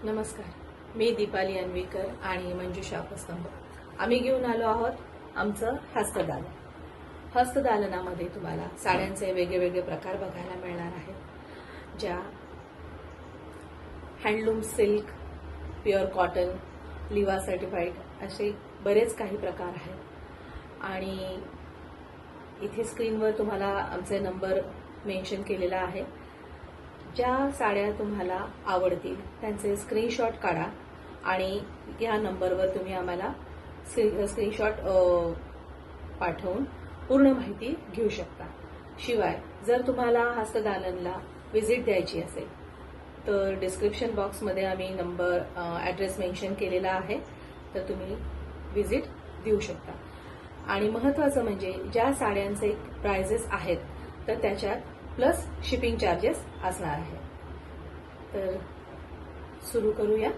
नमस्कार, मी दीपाली अन्वीकर आणि मंजुषा अपस्तंभ. आम्ही घेऊन आलो आहोत आमचं हस्तदालन. हस्तदालनामध्ये तुम्हाला साड्यांचे वेगवेगळे प्रकार बघायला मिळणार आहेत, ज्या handloom silk, pure cotton, Liva certified असे बरेच काही प्रकार आहेत. आणि इथे स्क्रीनवर तुम्हाला आमचे नंबर मेन्शन केलेला आहे. ज्या साड्या तुम्हाला आवडतील त्यांचे स्क्रीनशॉट काढा आणि या नंबरवर तुम्ही आम्हाला स्क्रीनशॉट पाठवून पूर्ण माहिती घेऊ शकता. शिवाय जर तुम्हाला हस्तदालनला व्हिजिट द्यायची असेल तर डिस्क्रिप्शन बॉक्समध्ये आम्ही नंबर ॲड्रेस मेन्शन केलेला आहे, तर तुम्ही व्हिजिट देऊ शकता. आणि महत्त्वाचं म्हणजे ज्या साड्यांचे प्राइजेस आहेत तर त्याच्यात प्लस शिपिंग चार्जेस असणार आहे. तर सुरू करूया.